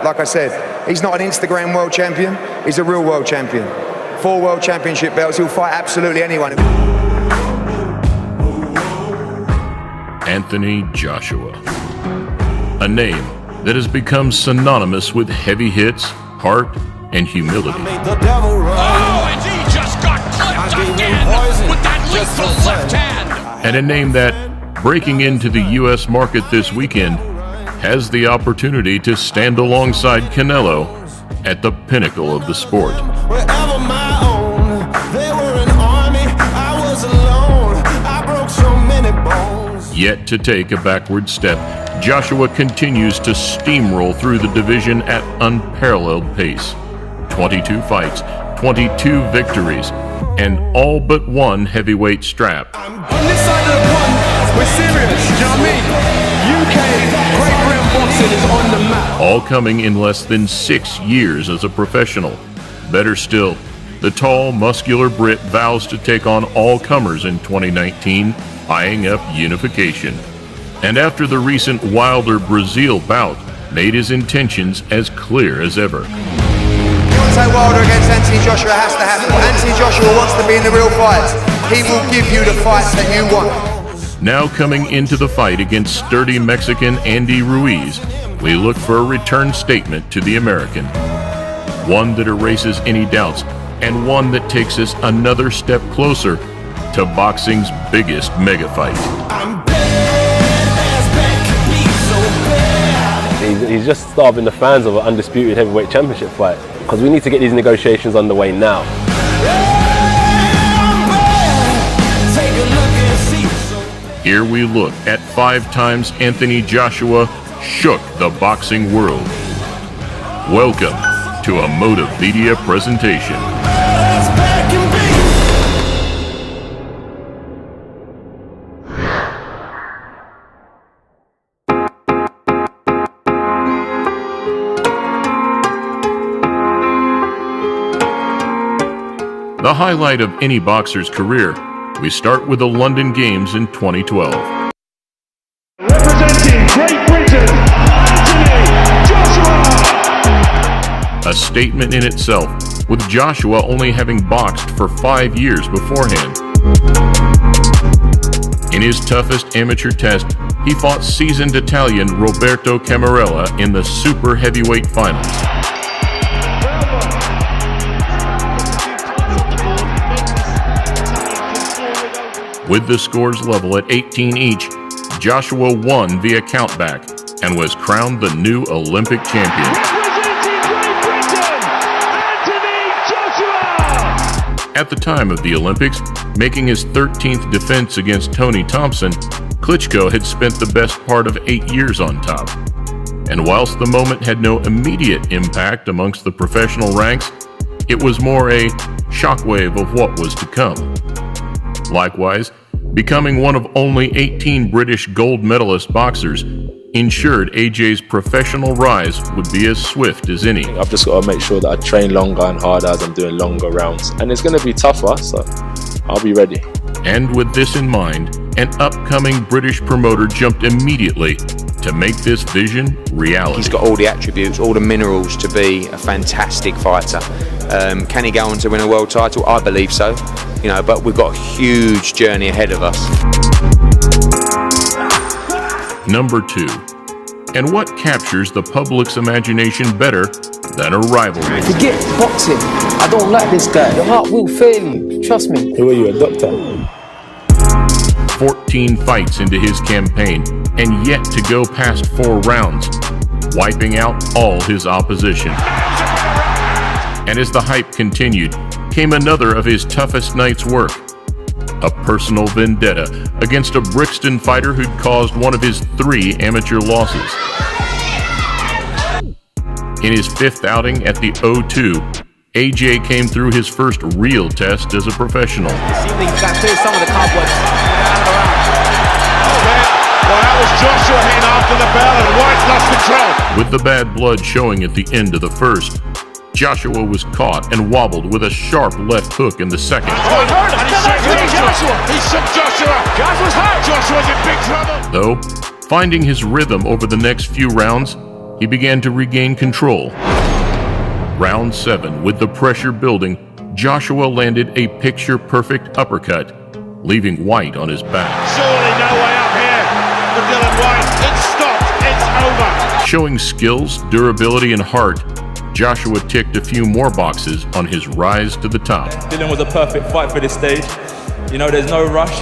Like I said, he's not an Instagram world champion, he's a real world champion. 4 world championship belts, he'll fight absolutely anyone. Anthony Joshua. A name that has become synonymous with heavy hits, heart, and humility. Oh, and he just got clipped again with that lethal left hand. And a name that, breaking into the U.S. market this weekend, has the opportunity to stand alongside Canelo at the pinnacle of the sport. Yet to take a backward step, Joshua continues to steamroll through the division at unparalleled pace. 22 fights, 22 victories, and all but one heavyweight strap. On this side of the pond, we're serious, you know what I mean? UK Great Britain boxing is on the map. All coming in less than 6 years as a professional. Better still, the tall, muscular Brit vows to take on all comers in 2019, eyeing up unification. And after the recent Wilder Brazil bout, made his intentions as clear as ever. Deontay Wilder against Anthony Joshua has to happen. Anthony Joshua wants to be in the real fights. He will give you the fights that you want. Now coming into the fight against sturdy Mexican Andy Ruiz, we look for a return statement to the American. One that erases any doubts, and one that takes us another step closer to boxing's biggest mega fight. He's just starving the fans of an undisputed heavyweight championship fight, because we need to get these negotiations underway now. Here we look at 5 times Anthony Joshua shook the boxing world. Welcome to a Motive Media presentation. The highlight of any boxer's career, we start with the London Games in 2012. Representing Great Britain, Anthony Joshua! A statement in itself, with Joshua only having boxed for 5 years beforehand. In his toughest amateur test, he fought seasoned Italian Roberto Camarella in the super heavyweight finals. With the scores level at 18 each, Joshua won via countback and was crowned the new Olympic champion. Representing Great Britain, Anthony Joshua! At the time of the Olympics, making his 13th defense against Tony Thompson, Klitschko had spent the best part of 8 years on top. And whilst the moment had no immediate impact amongst the professional ranks, it was more a shockwave of what was to come. Likewise, becoming one of only 18 British gold medalist boxers ensured AJ's professional rise would be as swift as any. I've just got to make sure that I train longer and harder as I'm doing longer rounds. And it's going to be tougher, so I'll be ready. And with this in mind, an upcoming British promoter jumped immediately to make this vision reality. He's got all the attributes, all the minerals to be a fantastic fighter. Can he go on to win a world title? I believe so. You know, but we've got a huge journey ahead of us. Number 2. And what captures the public's imagination better than a rivalry? Forget boxing. I don't like this guy. Your heart will fail you. Trust me. Who are you, a doctor? 14 fights into his campaign, and yet to go past 4 rounds, wiping out all his opposition. And as the hype continued, came another of his toughest night's work. A personal vendetta against a Brixton fighter who'd caused one of his 3 amateur losses. In his 5th outing at the O2, AJ came through his first real test as a professional. Well, that was Joshua hitting after the bell and White lost control. With the bad blood showing at the end of the first, Joshua was caught and wobbled with a sharp left hook in the second. Oh, it hurt him. He shook Joshua. Joshua's hurt. Joshua's in big trouble. Though, finding his rhythm over the next few rounds, he began to regain control. Round 7, with the pressure building, Joshua landed a picture-perfect uppercut, leaving White on his back. Surely no way up here for Dylan White. It's stopped. It's over. Showing skills, durability, and heart, Joshua ticked a few more boxes on his rise to the top. Dylan was a perfect fight for this stage. You know, there's no rush.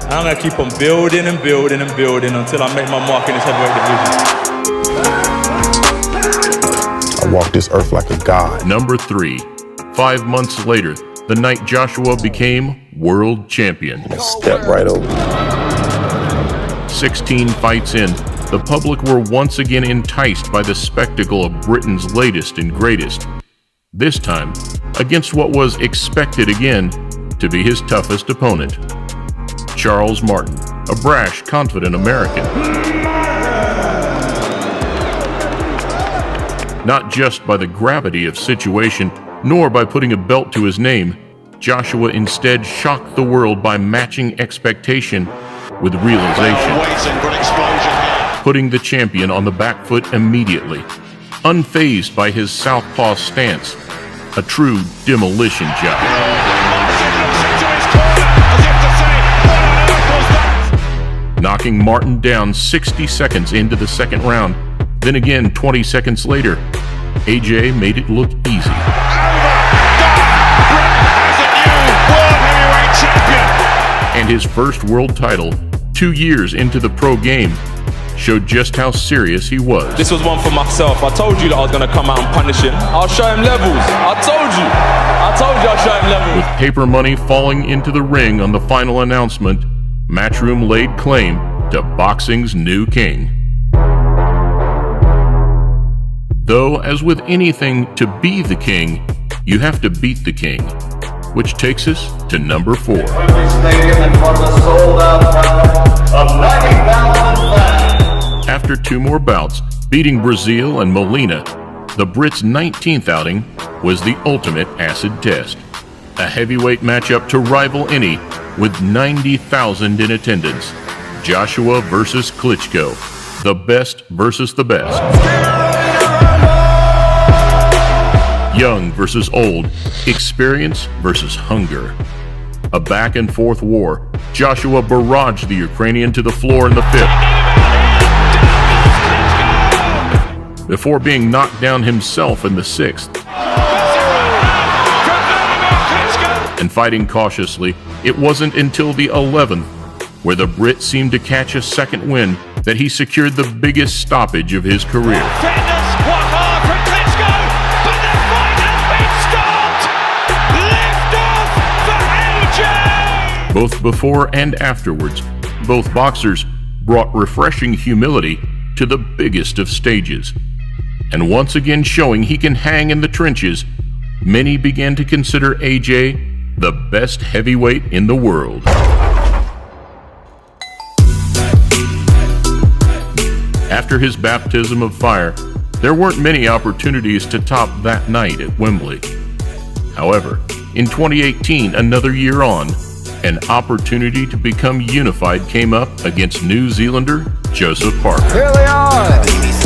And I'm going to keep on building and building and building until I make my mark in this heavyweight division. I walk this earth like a god. Number 3. 5 months later, the night Joshua became world champion. Step right over. 16 fights in, the public were once again enticed by the spectacle of Britain's latest and greatest. This time, against what was expected again to be his toughest opponent, Charles Martin, a brash, confident American. Not just by the gravity of situation, nor by putting a belt to his name, Joshua instead shocked the world by matching expectation with realization, putting the champion on the back foot immediately, unfazed by his southpaw stance, a true demolition job. Knocking Martin down 60 seconds into the second round, then again 20 seconds later, AJ made it look easy. And his first world title, 2 years into the pro game, showed just how serious he was. This was one for myself. I told you that I was going to come out and punish him. I'll show him levels. I told you I'll show him levels. With paper money falling into the ring on the final announcement, Matchroom laid claim to boxing's new king. Though, as with anything, to be the king, you have to beat the king, which takes us to number 4. After 2 more bouts, beating Brazil and Molina, the Brits' 19th outing was the ultimate acid test. A heavyweight matchup to rival any, with 90,000 in attendance. Joshua versus Klitschko, the best versus the best. Young versus old, experience versus hunger. A back-and-forth war, Joshua barraged the Ukrainian to the floor in the 5th. Before being knocked down himself in the 6th. And fighting cautiously, it wasn't until the 11th, where the Brit seemed to catch a second wind, that he secured the biggest stoppage of his career. Both before and afterwards, both boxers brought refreshing humility to the biggest of stages. And once again showing he can hang in the trenches, many began to consider AJ the best heavyweight in the world. After his baptism of fire, there weren't many opportunities to top that night at Wembley. However, in 2018, another year on, an opportunity to become unified came up against New Zealander Joseph Parker. Here they are,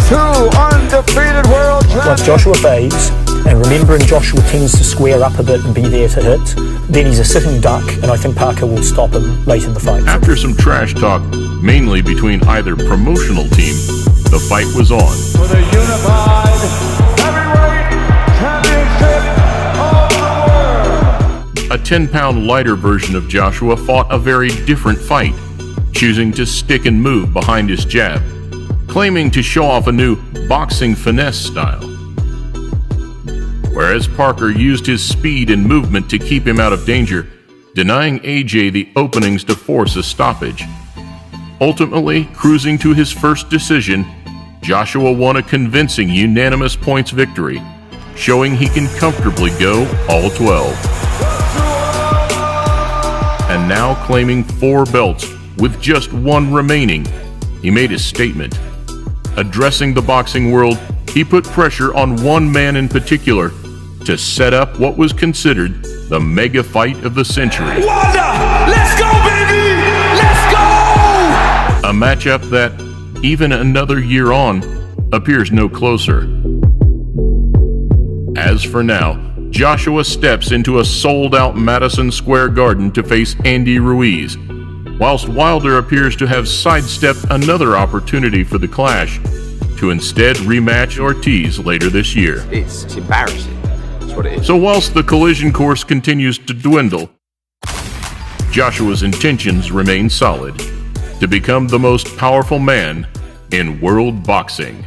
2 undefeated world champions. Like Joshua fades, and remembering Joshua tends to square up a bit and be there to hit, then he's a sitting duck, and I think Parker will stop him late in the fight. After some trash talk, mainly between either promotional team, the fight was on. For the unified heavyweight championship of the world. A 10-pound lighter version of Joshua fought a very different fight, choosing to stick and move behind his jab, claiming to show off a new boxing finesse style. Whereas Parker used his speed and movement to keep him out of danger, denying AJ the openings to force a stoppage. Ultimately, cruising to his first decision, Joshua won a convincing unanimous points victory, showing he can comfortably go all 12. And now claiming 4 belts with just 1 remaining, he made his statement. Addressing the boxing world, he put pressure on one man in particular to set up what was considered the mega fight of the century. Wanda! Let's go, baby! Let's go! A matchup that, even another year on, appears no closer. As for now, Joshua steps into a sold-out Madison Square Garden to face Andy Ruiz, whilst Wilder appears to have sidestepped another opportunity for the clash to instead rematch Ortiz later this year. It's embarrassing. That's what it is. So whilst the collision course continues to dwindle, Joshua's intentions remain solid to become the most powerful man in world boxing.